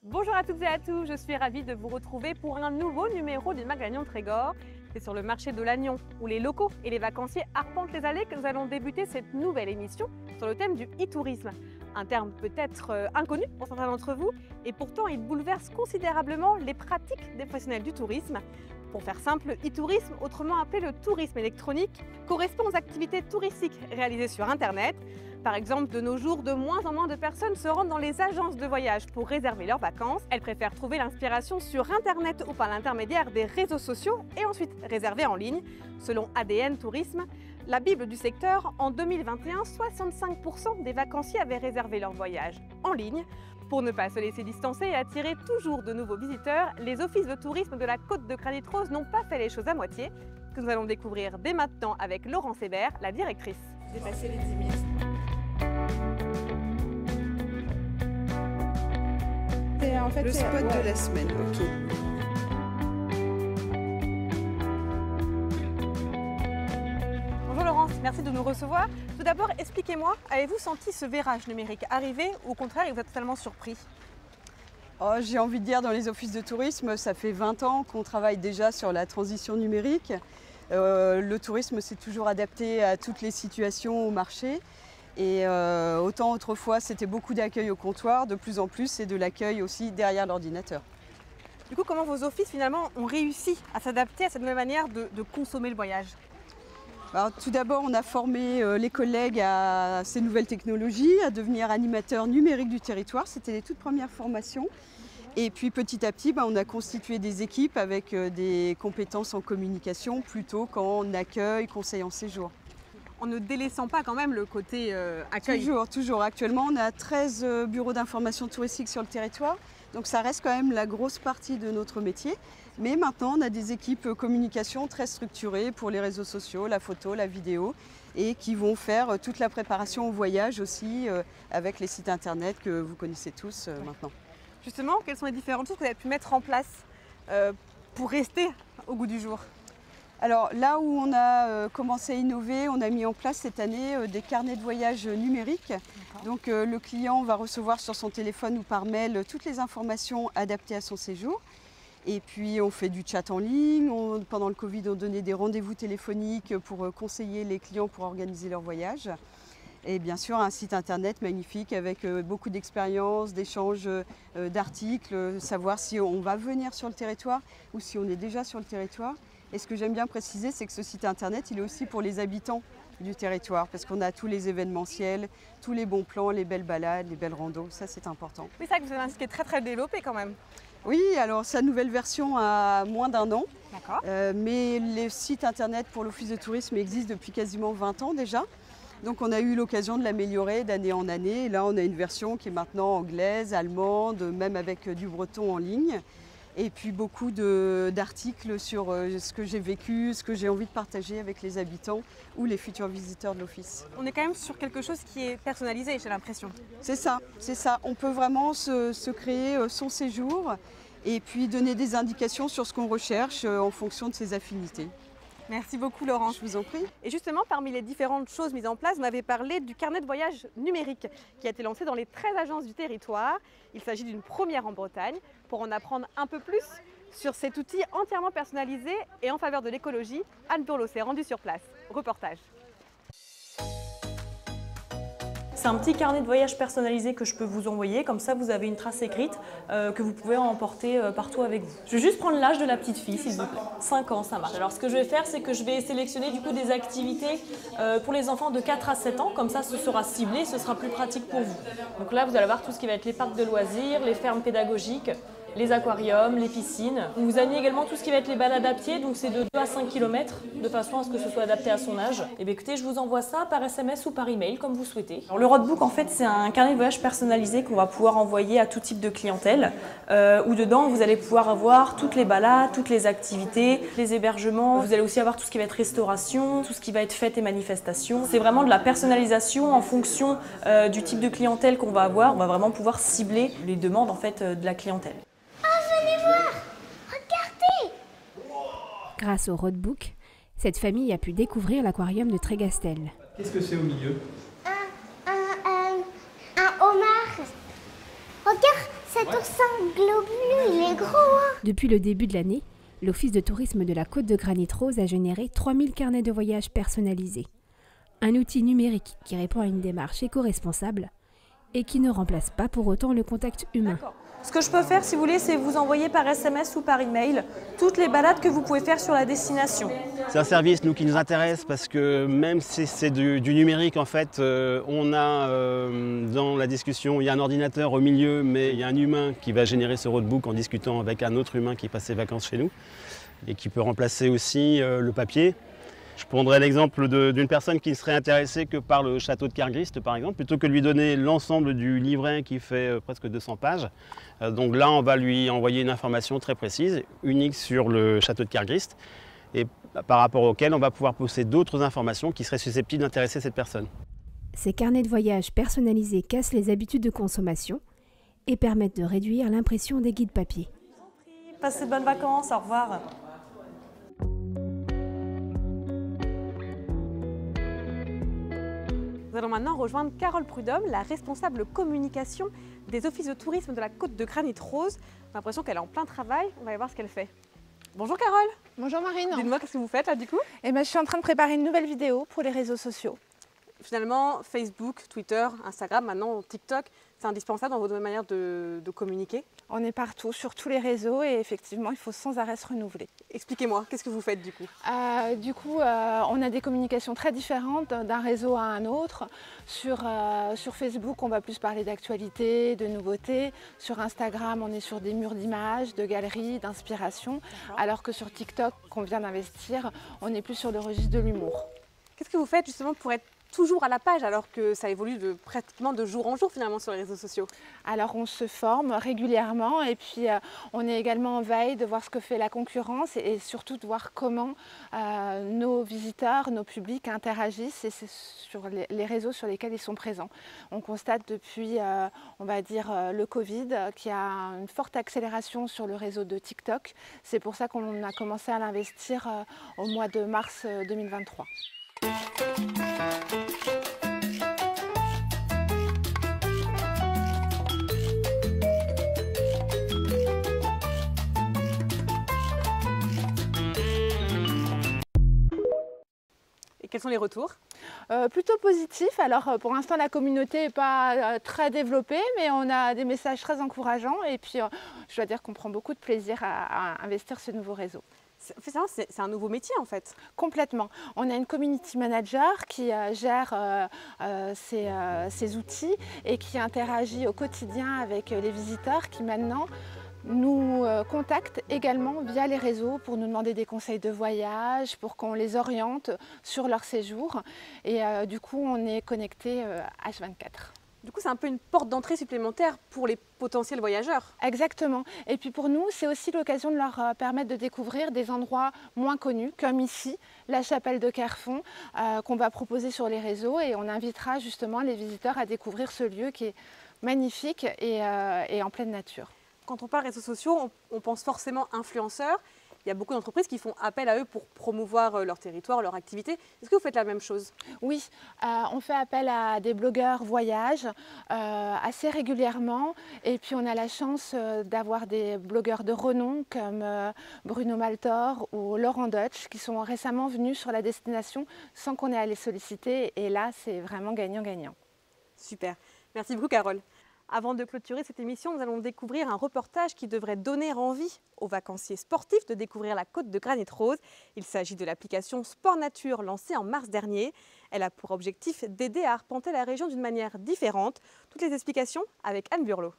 Bonjour à toutes et à tous, je suis ravie de vous retrouver pour un nouveau numéro du Mag Lannion Trégor. C'est sur le marché de Lannion, où les locaux et les vacanciers arpentent les allées, que nous allons débuter cette nouvelle émission sur le thème du e-tourisme. Un terme peut-être inconnu pour certains d'entre vous, et pourtant il bouleverse considérablement les pratiques des professionnels du tourisme. Pour faire simple, e-tourisme, autrement appelé le tourisme électronique, correspond aux activités touristiques réalisées sur Internet. Par exemple, de nos jours, de moins en moins de personnes se rendent dans les agences de voyage pour réserver leurs vacances. Elles préfèrent trouver l'inspiration sur Internet ou par l'intermédiaire des réseaux sociaux et ensuite réserver en ligne. Selon ADN Tourisme, la Bible du secteur, en 2021, 65% des vacanciers avaient réservé leur voyage en ligne. Pour ne pas se laisser distancer et attirer toujours de nouveaux visiteurs, les offices de tourisme de la Côte de Granit-Rose n'ont pas fait les choses à moitié, que nous allons découvrir dès maintenant avec Laurence Hébert, la directrice. Dépasser les 10 000. En fait, le spot de la semaine, ok. Bonjour Laurence, merci de nous recevoir. Tout d'abord, expliquez-moi, avez-vous senti ce virage numérique arriver ou au contraire, vous êtes totalement surpris? J'ai envie de dire, dans les offices de tourisme, ça fait 20 ans qu'on travaille déjà sur la transition numérique. Le tourisme s'est toujours adapté à toutes les situations au marché. Et autant autrefois c'était beaucoup d'accueil au comptoir, de plus en plus c'est de l'accueil aussi derrière l'ordinateur. Du coup, comment vos offices finalement ont réussi à s'adapter à cette nouvelle manière de consommer le voyage? Alors, tout d'abord, on a formé les collègues à ces nouvelles technologies, à devenir animateurs numériques du territoire. C'était les toutes premières formations. Et puis petit à petit, on a constitué des équipes avec des compétences en communication plutôt qu'en accueil, conseil en séjour. En ne délaissant pas quand même le côté accueil. Toujours. Actuellement, on a 13 bureaux d'information touristique sur le territoire. Donc ça reste quand même la grosse partie de notre métier. Mais maintenant, on a des équipes communication très structurées pour les réseaux sociaux, la photo, la vidéo, et qui vont faire toute la préparation au voyage aussi avec les sites internet que vous connaissez tous maintenant. Justement, quelles sont les différentes choses que vous avez pu mettre en place pour rester au goût du jour? Alors là où on a commencé à innover, on a mis en place cette année des carnets de voyage numériques. Donc le client va recevoir sur son téléphone ou par mail toutes les informations adaptées à son séjour. Et puis on fait du chat en ligne. Pendant le Covid, on donnait des rendez-vous téléphoniques pour conseiller les clients pour organiser leur voyage. Et bien sûr un site internet magnifique avec beaucoup d'expériences, d'échanges d'articles, savoir si on va venir sur le territoire ou si on est déjà sur le territoire. Et ce que j'aime bien préciser, c'est que ce site internet, il est aussi pour les habitants du territoire, parce qu'on a tous les événementiels, tous les bons plans, les belles balades, les belles randos, ça c'est important. Oui, c'est vrai que vous avez un site qui est très développé quand même. Oui, alors sa nouvelle version a moins d'1 an, D'accord. Mais les sites internet pour l'office de tourisme existent depuis quasiment 20 ans déjà. Donc on a eu l'occasion de l'améliorer d'année en année. Et là on a une version qui est maintenant anglaise, allemande, même avec du breton en ligne. Et puis beaucoup d'articles sur ce que j'ai vécu, ce que j'ai envie de partager avec les habitants ou les futurs visiteurs de l'office. On est quand même sur quelque chose qui est personnalisé, j'ai l'impression. C'est ça. On peut vraiment se créer son séjour et puis donner des indications sur ce qu'on recherche en fonction de ses affinités. Merci beaucoup Laurence. Je vous en prie. Et justement, parmi les différentes choses mises en place, vous m'avez parlé du carnet de voyage numérique qui a été lancé dans les 13 agences du territoire. Il s'agit d'une première en Bretagne. Pour en apprendre un peu plus sur cet outil entièrement personnalisé et en faveur de l'écologie, Anne Burlot s'est rendue sur place. Reportage. C'est un petit carnet de voyage personnalisé que je peux vous envoyer, comme ça vous avez une trace écrite que vous pouvez emporter partout avec vous. Je vais juste prendre l'âge de la petite fille s'il vous plaît. 5 ans, ça marche. Alors ce que je vais faire, c'est que je vais sélectionner du coup des activités pour les enfants de 4 à 7 ans, comme ça ce sera ciblé, ce sera plus pratique pour vous. Donc là vous allez voir tout ce qui va être les parcs de loisirs, les fermes pédagogiques, les aquariums, les piscines. Vous avez également tout ce qui va être les balades à pied, donc c'est de 2 à 5 km, de façon à ce que ce soit adapté à son âge. Et bien écoutez, je vous envoie ça par SMS ou par email, comme vous souhaitez. Alors, le roadbook, en fait, c'est un carnet de voyage personnalisé qu'on va pouvoir envoyer à tout type de clientèle, où dedans, vous allez pouvoir avoir toutes les balades, toutes les activités, les hébergements. Vous allez aussi avoir tout ce qui va être restauration, tout ce qui va être fêtes et manifestations. C'est vraiment de la personnalisation en fonction du type de clientèle qu'on va avoir. On va vraiment pouvoir cibler les demandes, en fait, de la clientèle. Grâce au roadbook, cette famille a pu découvrir l'aquarium de Trégastel. Qu'est-ce que c'est au milieu? Un homard. Regarde, ça cet oursin globuleux, il est gros, hein. Depuis le début de l'année, l'Office de tourisme de la Côte de Granit Rose a généré 3000 carnets de voyage personnalisés. Un outil numérique qui répond à une démarche éco-responsable et qui ne remplace pas pour autant le contact humain. Ce que je peux faire, si vous voulez, c'est vous envoyer par SMS ou par email toutes les balades que vous pouvez faire sur la destination. C'est un service nous, qui nous intéresse parce que même si c'est du numérique, en fait, on a dans la discussion, il y a un ordinateur au milieu, mais il y a un humain qui va générer ce roadbook en discutant avec un autre humain qui passe ses vacances chez nous et qui peut remplacer aussi le papier. Je prendrais l'exemple d'une personne qui ne serait intéressée que par le château de Kergrist, par exemple, plutôt que de lui donner l'ensemble du livret qui fait presque 200 pages. Donc là, on va lui envoyer une information très précise, unique sur le château de Kergrist, et par rapport auquel on va pouvoir pousser d'autres informations qui seraient susceptibles d'intéresser cette personne. Ces carnets de voyage personnalisés cassent les habitudes de consommation et permettent de réduire l'impression des guides papier. Passez de bonnes vacances, au revoir. Nous allons maintenant rejoindre Carole Prudhomme, la responsable communication des offices de tourisme de la Côte de Granit Rose. J'ai l'impression qu'elle est en plein travail. On va aller voir ce qu'elle fait. Bonjour Carole. Bonjour Marine. Dites-moi, qu'est-ce que vous faites là du coup? Je suis en train de préparer une nouvelle vidéo pour les réseaux sociaux. Finalement, Facebook, Twitter, Instagram, maintenant TikTok, c'est indispensable dans votre manière de communiquer? On est partout, sur tous les réseaux et effectivement, il faut sans arrêt se renouveler. Expliquez-moi, qu'est-ce que vous faites du coup? On a des communications très différentes d'un réseau à un autre. Sur Facebook, on va plus parler d'actualité, de nouveautés. Sur Instagram, on est sur des murs d'images, de galeries, d'inspiration. Alors que sur TikTok, qu'on vient d'investir, on est plus sur le registre de l'humour. Qu'est-ce que vous faites justement pour être toujours à la page alors que ça évolue pratiquement de jour en jour finalement sur les réseaux sociaux? Alors on se forme régulièrement et puis on est également en veille de voir ce que fait la concurrence et surtout de voir comment nos visiteurs, nos publics interagissent et c'est sur les réseaux sur lesquels ils sont présents. On constate depuis, on va dire, le Covid qu'il y a une forte accélération sur le réseau de TikTok. C'est pour ça qu'on a commencé à l'investir au mois de mars 2023. Et quels sont les retours? Plutôt positif. Alors pour l'instant la communauté n'est pas très développée mais on a des messages très encourageants et puis je dois dire qu'on prend beaucoup de plaisir à investir ce nouveau réseau. C'est un nouveau métier en fait. Complètement. On a une community manager qui gère ces outils et qui interagit au quotidien avec les visiteurs qui maintenant nous contactent également via les réseaux pour nous demander des conseils de voyage, pour qu'on les oriente sur leur séjour. Et du coup, on est connecté H24. Du coup, c'est un peu une porte d'entrée supplémentaire pour les potentiels voyageurs. Exactement. Et puis pour nous, c'est aussi l'occasion de leur permettre de découvrir des endroits moins connus, comme ici, la chapelle de Kerfon, qu'on va proposer sur les réseaux. Et on invitera justement les visiteurs à découvrir ce lieu qui est magnifique et en pleine nature. Quand on parle réseaux sociaux, on pense forcément influenceurs. Il y a beaucoup d'entreprises qui font appel à eux pour promouvoir leur territoire, leur activité. Est-ce que vous faites la même chose? Oui, on fait appel à des blogueurs voyage assez régulièrement. Et puis on a la chance d'avoir des blogueurs de renom comme Bruno Maltor ou Laurent Deutsch qui sont récemment venus sur la destination sans qu'on ait à les solliciter. Et là, c'est vraiment gagnant-gagnant. Super. Merci beaucoup, Carole. Avant de clôturer cette émission, nous allons découvrir un reportage qui devrait donner envie aux vacanciers sportifs de découvrir la Côte de Granit Rose. Il s'agit de l'application Sport Nature lancée en mars dernier. Elle a pour objectif d'aider à arpenter la région d'une manière différente. Toutes les explications avec Anne Burlot.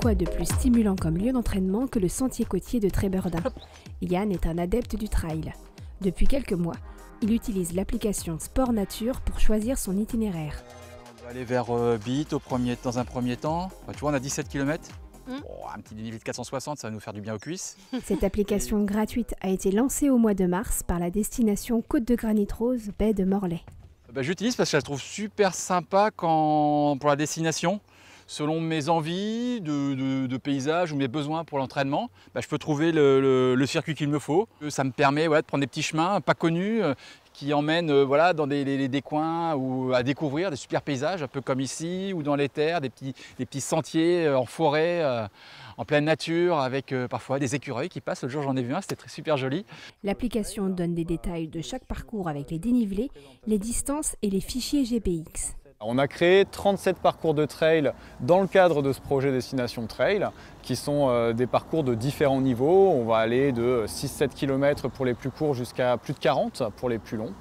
Quoi de plus stimulant comme lieu d'entraînement que le sentier côtier de Trébeurdin? Yann est un adepte du trail. Depuis quelques mois, il utilise l'application Sport Nature pour choisir son itinéraire. On va aller vers Bitte dans un premier temps. Enfin, tu vois, on a 17 km. Un petit dénivelé de 460, ça va nous faire du bien aux cuisses. Cette application gratuite a été lancée au mois de mars par la destination Côte de Granit Rose, baie de Morlaix. J'utilise parce que je la trouve super sympa pour la destination. Selon mes envies de paysage ou mes besoins pour l'entraînement, je peux trouver le circuit qu'il me faut. Ça me permet de prendre des petits chemins pas connus qui emmène voilà, dans des coins où, à découvrir des super paysages, un peu comme ici, ou dans les terres, des petits sentiers en forêt, en pleine nature, avec parfois des écureuils qui passent. Le jour j'en ai vu un, c'était super joli. L'application donne des détails de chaque parcours avec les dénivelés, les distances et les fichiers GPX. On a créé 37 parcours de trail dans le cadre de ce projet Destination Trail, qui sont des parcours de différents niveaux. On va aller de 6-7 km pour les plus courts jusqu'à plus de 40 pour les plus longs.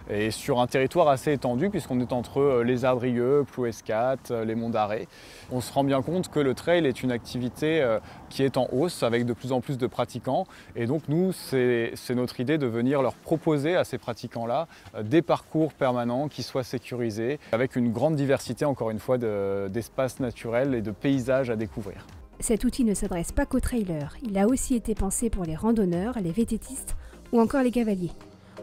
Et sur un territoire assez étendu, puisqu'on est entre les Ardrigueux, Plouescat, les Monts d'Arrée. On se rend bien compte que le trail est une activité qui est en hausse, avec de plus en plus de pratiquants. Et donc nous, c'est notre idée de venir leur proposer à ces pratiquants-là des parcours permanents qui soient sécurisés, avec une grande diversité, encore une fois, d'espaces naturels et de paysages à découvrir. Cet outil ne s'adresse pas qu'aux trailers, il a aussi été pensé pour les randonneurs, les vététistes ou encore les cavaliers.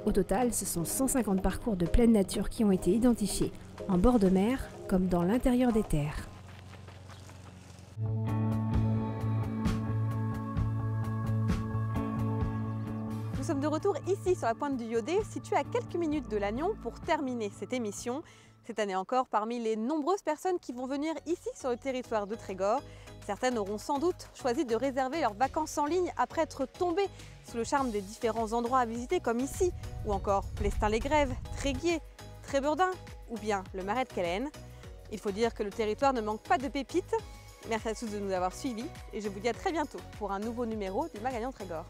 Au total, ce sont 150 parcours de pleine nature qui ont été identifiés, en bord de mer comme dans l'intérieur des terres. Nous sommes de retour ici sur la pointe du Yodet, située à quelques minutes de Lannion, pour terminer cette émission. Cette année encore, parmi les nombreuses personnes qui vont venir ici sur le territoire de Trégor, certaines auront sans doute choisi de réserver leurs vacances en ligne après être tombées sous le charme des différents endroits à visiter comme ici, ou encore Plestin-les-Grèves, Tréguier, Trébeurdin ou bien le Marais de Quélen. Il faut dire que le territoire ne manque pas de pépites. Merci à tous de nous avoir suivis et je vous dis à très bientôt pour un nouveau numéro du Magagnon Trégor.